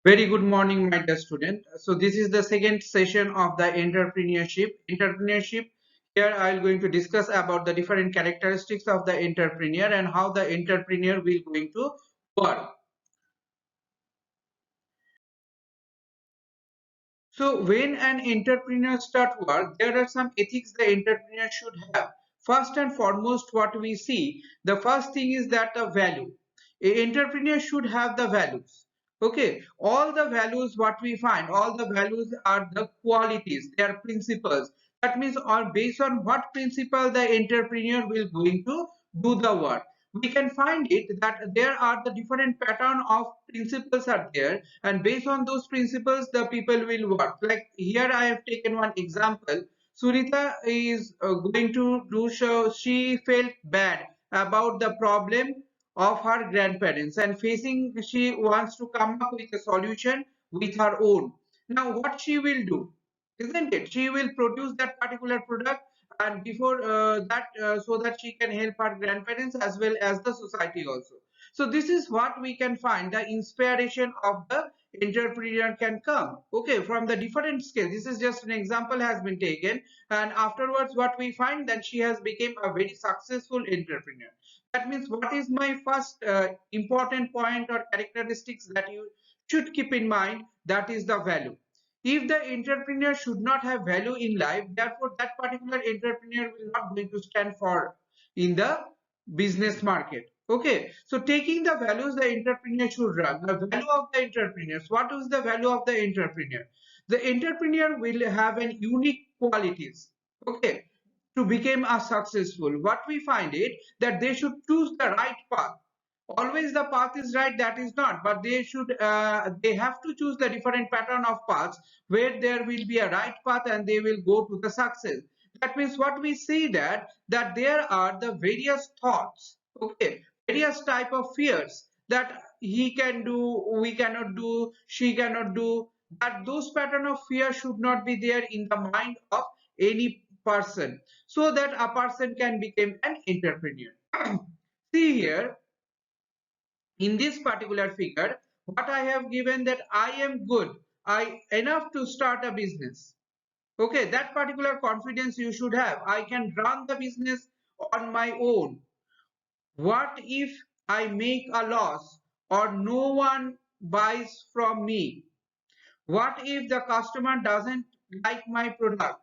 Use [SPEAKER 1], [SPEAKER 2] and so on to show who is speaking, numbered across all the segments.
[SPEAKER 1] Very good morning, my dear student. So this is the second session of the entrepreneurship. Here I am going to discuss about the different characteristics of the entrepreneur and how the entrepreneur will going to work. So when an entrepreneur start work, there are some ethics the entrepreneur should have. First and foremost, what we see, the first thing is that the value. A entrepreneur should have the values. Okay, all the values what we find, all the values are the qualities, they are principles. That means on based on what principle the entrepreneur will going to do the work. We can find it that there are the different pattern of principles are there, and based on those principles the people will work. Like here I have taken one example. Surita is going to do so. She felt bad about the problem of her grandparents and facing she wants to come up with a solution with her own. Now what she will do, isn't it, she will produce that particular product, and before that so that she can help her grandparents as well as the society also. So this is what we can find, the inspiration of the entrepreneur can come, okay, from the different skills. This is just an example has been taken, and afterwards what we find that she has become a very successful entrepreneur. That means what is my first important point or characteristics that you should keep in mind, that is the value. If the entrepreneur should not have value in life, therefore that particular entrepreneur will not going to stand for in the business market. Okay, so taking the values the entrepreneur should run, the value of the entrepreneurs, what is the value of the entrepreneur? The entrepreneur will have an unique qualities, okay, to become a successful. What we find it that they should choose the right path. Always the path is right, that is not, but they should they have to choose the different pattern of paths where there will be a right path and they will go to the success. That means what we see that there are the various thoughts, okay, various type of fears that he can do, we cannot do, she cannot do, that those pattern of fear should not be there in the mind of any person, so that a person can become an entrepreneur. See here in this particular figure, what I have given, that I am good, I enough to start a business. Okay, that particular confidence you should have. I can run the business on my own. What if I make a loss or no one buys from me? What if the customer doesn't like my product?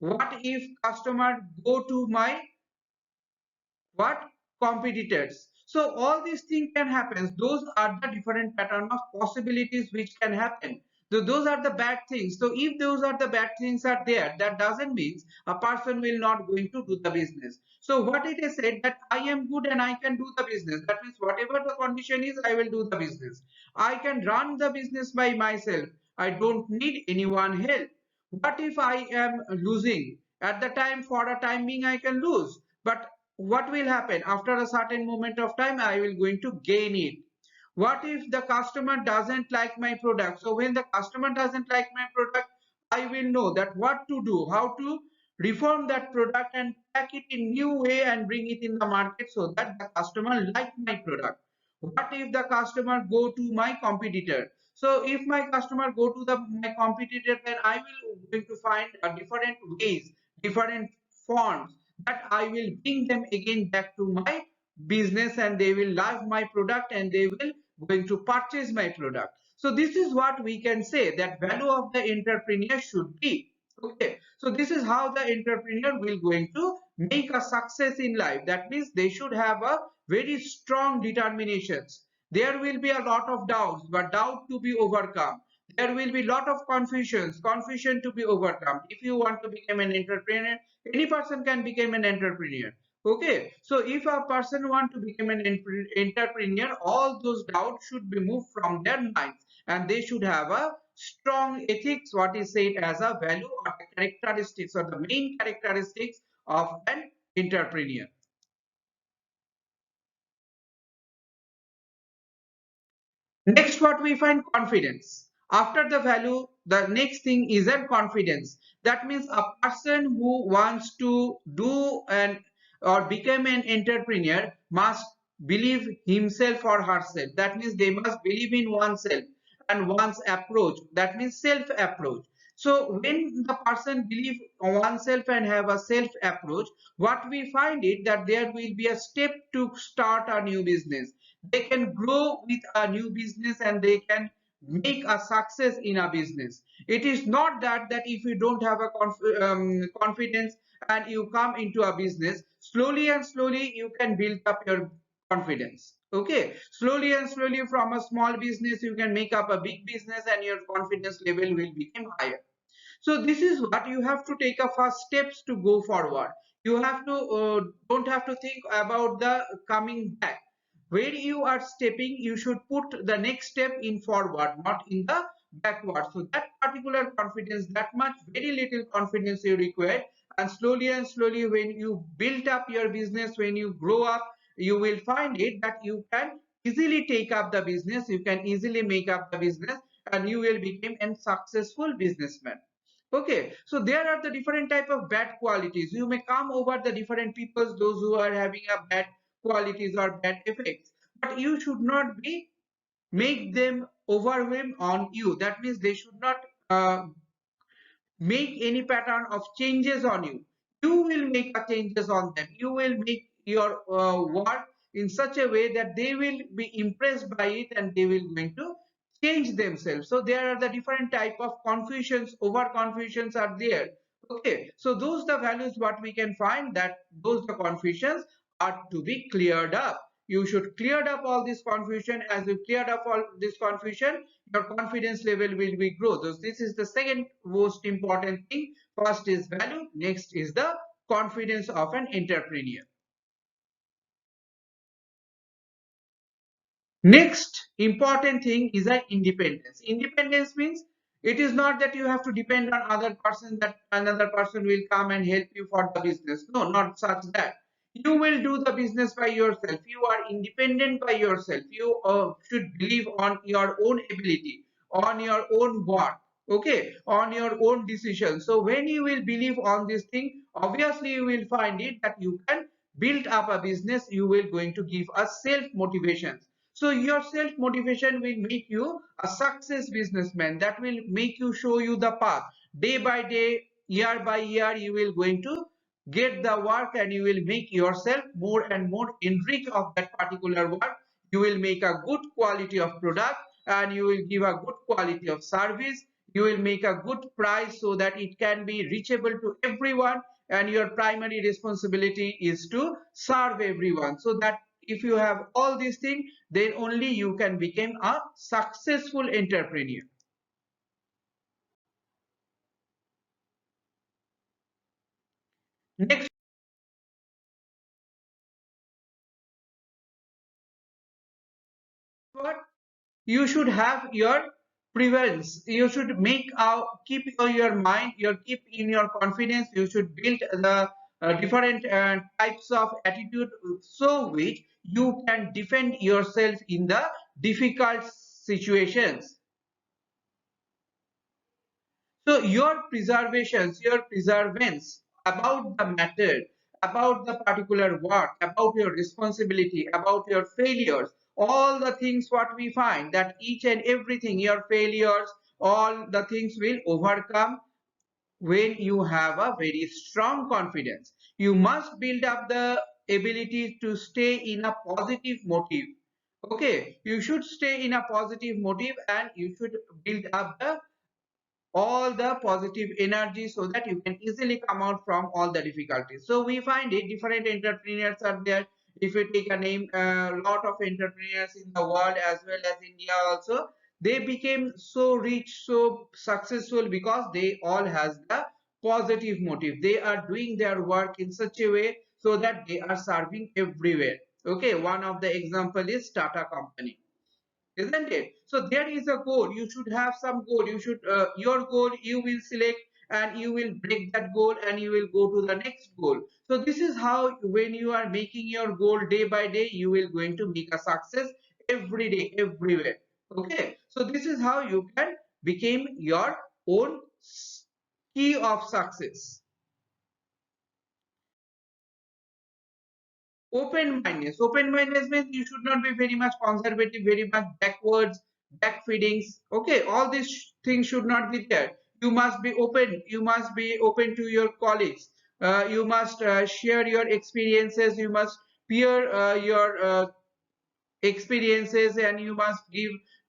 [SPEAKER 1] What if customer go to my what competitors? So all these things can happen. Those are the different pattern of possibilities which can happen. So those are the bad things. So if those are the bad things are there, that doesn't mean a person will not going to do the business. So what it is said that I am good and I can do the business, that means whatever the condition is, I will do the business. I can run the business by myself, I don't need anyone help. What if I am losing at the time, for a time being I can lose, but what will happen after a certain moment of time, I will going to gain it. What if the customer doesn't like my product? So when the customer doesn't like my product, I will know that what to do, how to reform that product and pack it in new way and bring it in the market so that the customer like my product. What if the customer go to my competitor? So if my customer go to the my competitor, then I will going to find a different ways, different forms, that I will bring them again back to my business and they will love my product and they will going to purchase my product. So this is what we can say that value of the entrepreneur should be. Okay, so this is how the entrepreneur will going to make a success in life. That means they should have a very strong determinations. There will be a lot of doubts, but doubt to be overcome. There will be lot of confusion to be overcome. If you want to become an entrepreneur, any person can become an entrepreneur. Okay, so if a person want to become an entrepreneur, all those doubts should be moved from their minds, and they should have a strong ethics, what is said as a value or the characteristics or the main characteristics of an entrepreneur. Next, what we find, confidence. After the value, the next thing is a confidence. That means a person who wants to do and or become an entrepreneur must believe himself or herself. That means they must believe in oneself. and one's approach, that means self approach. So when the person believe on oneself and have a self approach, what we find it that there will be a step to start a new business. They can grow with a new business and they can make a success in a business. It is not that if you don't have a confidence and you come into a business, slowly and slowly you can build up your confidence. Okay, slowly and slowly from a small business you can make up a big business and your confidence level will become higher. So this is what you have to take a first steps to go forward. You have to don't have to think about the coming back. Where you are stepping, you should put the next step in forward, not in the backward. So that particular confidence, that much very little confidence you require, and slowly when you build up your business, when you grow up, you will find it that you can easily take up the business, you can easily make up the business, and you will become a successful businessman. Okay, so there are the different type of bad qualities. You may come over the different peoples, those who are having a bad qualities or bad effects, but you should not be make them overwhelm on you. That means they should not make any pattern of changes on you. You will make a changes on them. You will make your work in such a way that they will be impressed by it and they will going to change themselves. So there are the different type of confusions, over confusions are there. Okay, so those the values what we can find, that those the confusions are to be cleared up. You should clear up all this confusion. As you cleared up all this confusion, your confidence level will be grow. So this is the second most important thing. First is value, next is the confidence of an entrepreneur. Next important thing is an independence. Independence means it is not that you have to depend on other person, that another person will come and help you for the business. No, not such that. You will do the business by yourself. You are independent by yourself. You should believe on your own ability, on your own work, okay, on your own decision. So when you will believe on this thing, obviously you will find it that you can build up a business. You will going to give a self motivation. So your self motivation will make you a success businessman. That will make you show you the path. Day by day, year by year, you will going to get the work and you will make yourself more and more enrich of that particular work. You will make a good quality of product and you will give a good quality of service. You will make a good price so that it can be reachable to everyone, and your primary responsibility is to serve everyone. So that if you have all these things, then only you can become a successful entrepreneur. Next, what you should have your prevalence. You should make keep your mind, your keep in your confidence. You should build the different types of attitude, so which you can defend yourself in the difficult situations. So your preservations, your preservance about the matter, about the particular work, about your responsibility, about your failures, all the things what we find that each and everything, your failures, all the things will overcome when you have a very strong confidence. You must build up the ability to stay in a positive motive. Okay, you should stay in a positive motive and you should build up the all the positive energy so that you can easily come out from all the difficulties. So we find it different entrepreneurs are there. If you take a name, a lot of entrepreneurs in the world as well as India also, they became so rich, so successful because they all has the positive motive. They are doing their work in such a way so that they are serving everywhere. Okay, one of the example is Tata company, isn't it? So there is a goal. You should have some goal. You should your goal you will select and you will break that goal and you will go to the next goal. So this is how when you are making your goal day by day, you will going to make a success every day, everywhere. Okay, so this is how you can become your own key of success. Open mindedness. Open mindedness means you should not be very much conservative, very much backwards. back feedings. Okay, all these things should not be there. You must be open. You must be open to your colleagues. You must share your experiences. You must peer your experiences, and you must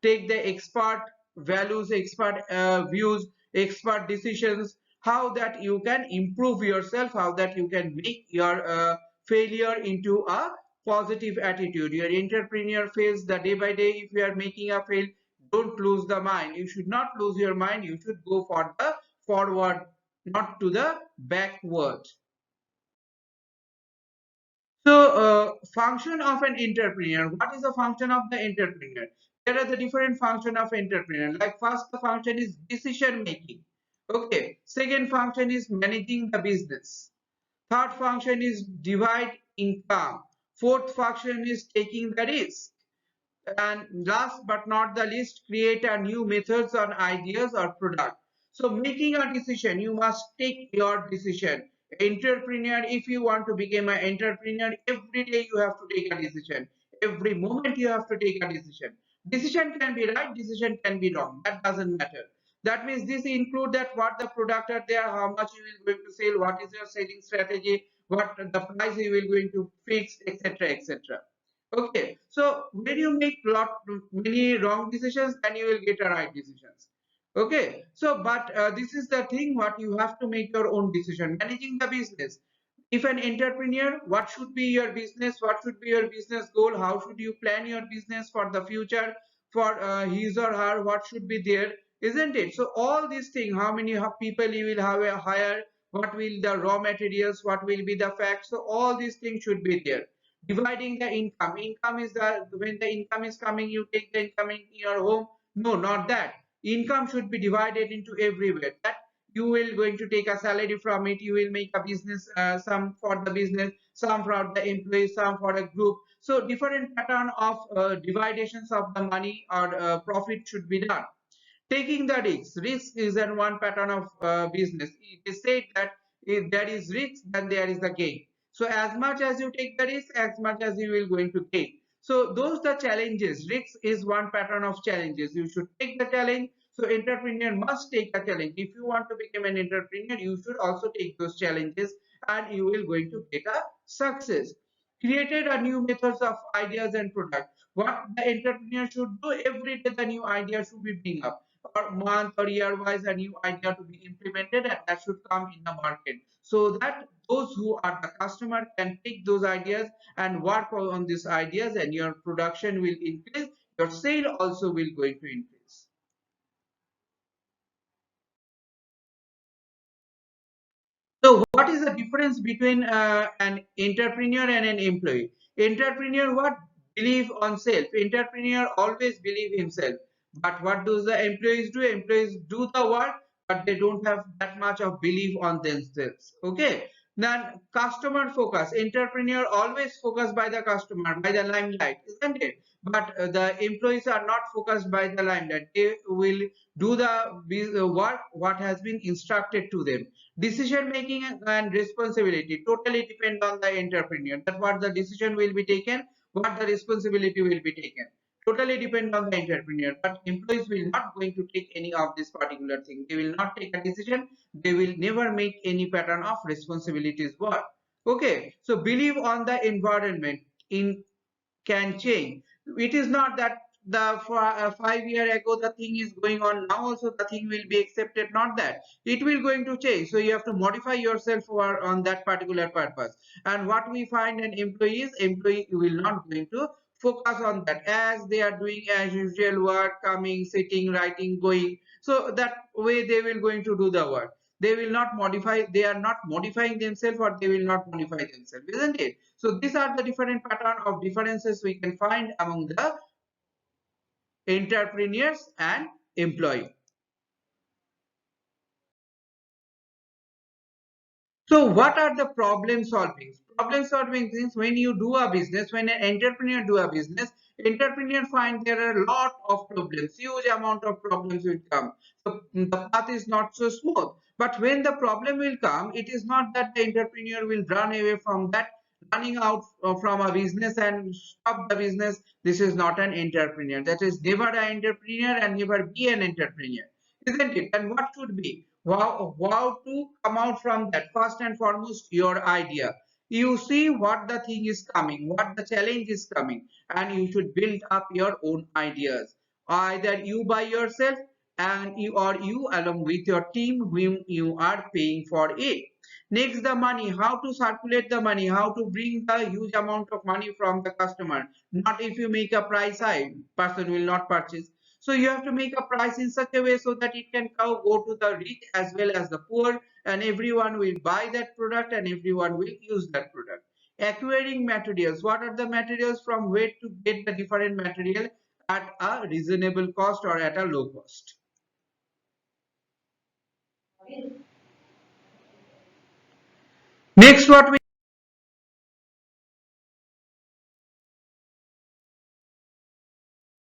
[SPEAKER 1] take the expert values, expert views, expert decisions, how that you can improve yourself, how that you can make your failure into a positive attitude. Your entrepreneur fails the day by day. If you are making a fail, don't lose the mind. You should not lose your mind. You should go for the forward, not to the backward. So, function of an entrepreneur. What is the function of the entrepreneur? There are the different function of entrepreneur. Like first, the function is decision making. Okay. Second function is managing the business. Third function is divide income. Fourth function is taking the risk. And last but not the least, create a new methods or ideas or product. So making a decision, you must take your decision. Entrepreneur, if you want to become an entrepreneur, every day you have to take a decision. Every moment you have to take a decision. Decision can be right, decision can be wrong, that doesn't matter. That means this include that what the product are there, how much you will going to sell, what is your selling strategy, what the price you will going to fix, etc., etc. Okay, so when you make many wrong decisions, then you will get a right decisions. Okay, so but this is the thing, what you have to make your own decision. Managing the business. If an entrepreneur, what should be your business? What should be your business goal? How should you plan your business for the future? For his or her, what should be there? Isn't it? So all these things, how many people you will have a hire? What will the raw materials? What will be the facts? So all these things should be there. Dividing the income is the when the income is coming, you take the income in your home. No, not that. Income should be divided into everywhere. That you will going to take a salary from it, you will make a business, some for the business, some for the employees, some for a group. So different pattern of dividations of the money or profit should be done. Taking the risk. Risk is an one pattern of business. It is said that if there is risk, then there is a gain. So as much as you take the risk, as much as you will going to gain. So those the challenges. Risk is one pattern of challenges. You should take the challenge. So entrepreneur must take a challenge. If you want to become an entrepreneur, you should also take those challenges, and you will going to get a success. Created a new methods of ideas and product. What the entrepreneur should do every day, the new idea should be bring up, or month or year wise a new idea to be implemented, and that should come in the market, so that those who are the customer can take those ideas and work on these ideas, and your production will increase, your sale also will going to increase. So what is the difference between an entrepreneur and an employee? Entrepreneur what? Believe on self. Entrepreneur always believe himself. But what does the employees do? Employees do the work, but they don't have that much of belief on themselves. Okay. Then customer focus. Entrepreneur always focused by the customer, by the limelight, isn't it? But the employees are not focused by the limelight. They will do the work what has been instructed to them. Decision making and responsibility totally depend on the entrepreneur. That what the decision will be taken, what the responsibility will be taken. Totally depend on the entrepreneur. But employees will not going to take any of this particular thing. They will not take a decision. They will never make any pattern of responsibilities work. Okay. So believe on the environment in can change. It is not that the 5 year ago the thing is going on, now also the thing will be accepted, not that it will going to change. So you have to modify yourself for on that particular purpose. And what we find in employee will not going to focus on that, as they are doing as usual work, coming, sitting, writing, going. So that way they will going to do the work. They will not modify, they are not modifying themselves, or they will not modify themselves, isn't it? So these are the different pattern of differences we can find among the entrepreneurs and employee. So what are the problem solving? Problem solving things when you do a business, when an entrepreneur do a business, entrepreneur find there are a lot of problems, huge amount of problems will come. So the path is not so smooth. But when the problem will come, it is not that the entrepreneur will run away from that. running out from a business and stop the business, this is not an entrepreneur. That is never an entrepreneur and never be an entrepreneur, isn't it? And what should be? How to come out from that? First and foremost, your idea. You see what the thing is coming, what the challenge is coming, and you should build up your own ideas. Either you by yourself and you or you along with your team whom you are paying for it. Next, the money, how to circulate the money, how to bring the huge amount of money from the customer. Not if you make a price high, person will not purchase. So you have to make a price in such a way so that it can go to the rich as well as the poor, and everyone will buy that product and everyone will use that product. Acquiring materials, what are the materials, from where to get the different material at a reasonable cost or at a low cost. Next, what we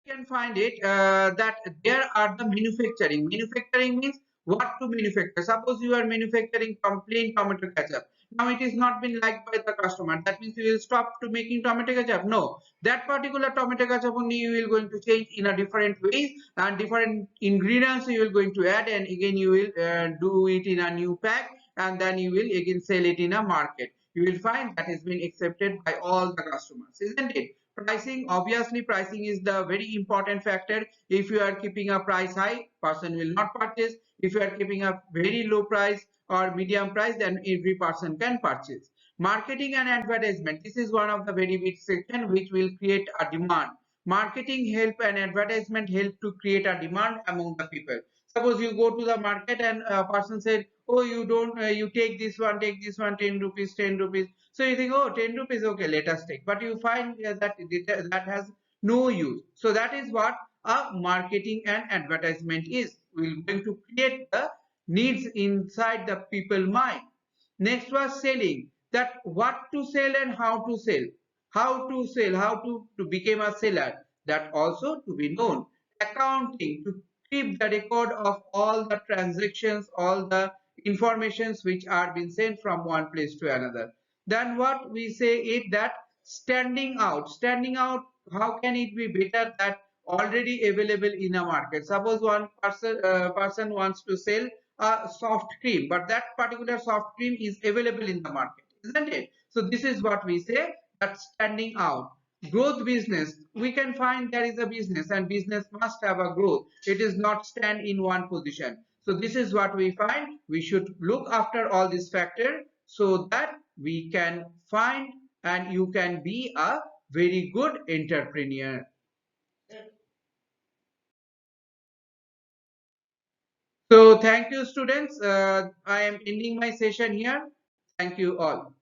[SPEAKER 1] can find it that there are the manufacturing. Manufacturing means what to manufacture. Suppose you are manufacturing plain tomato ketchup. Now it is not been liked by the customer. That means you will stop to making tomato ketchup. No, that particular tomato ketchup only you will going to change in a different way, and different ingredients you will going to add, and again you will do it in a new pack, and then you will again sell it in a market. You will find that has been accepted by all the customers, isn't it? Pricing, obviously pricing is the very important factor. If you are keeping a price high, person will not purchase. If you are keeping a very low price or medium price, then every person can purchase. Marketing and advertisement, this is one of the very big section which will create a demand. Marketing help and advertisement help to create a demand among the people. Suppose you go to the market and a person said, oh, you don't you take this one, 10 rupees, 10 rupees. So you think, oh, 10 rupees, okay, let us take. But you find that has no use. So that is what a marketing and advertisement is. We're going to create the needs inside the people mind. Next was selling. That what to sell and how to sell. How to sell, how to become a seller. That also to be known. Accounting, to keep the record of all the transactions, all the informations which are being sent from one place to another. Then what we say is that standing out, how can it be better that already available in a market? Suppose one person wants to sell a soft cream, but that particular soft cream is available in the market, isn't it? So this is what we say, that standing out. Growth business, we can find there is a business and business must have a growth. It is not stand in one position. So this is what we find. We should look after all these factors so that we can find and you can be a very good entrepreneur. So thank you, students. I am ending my session here. Thank you all.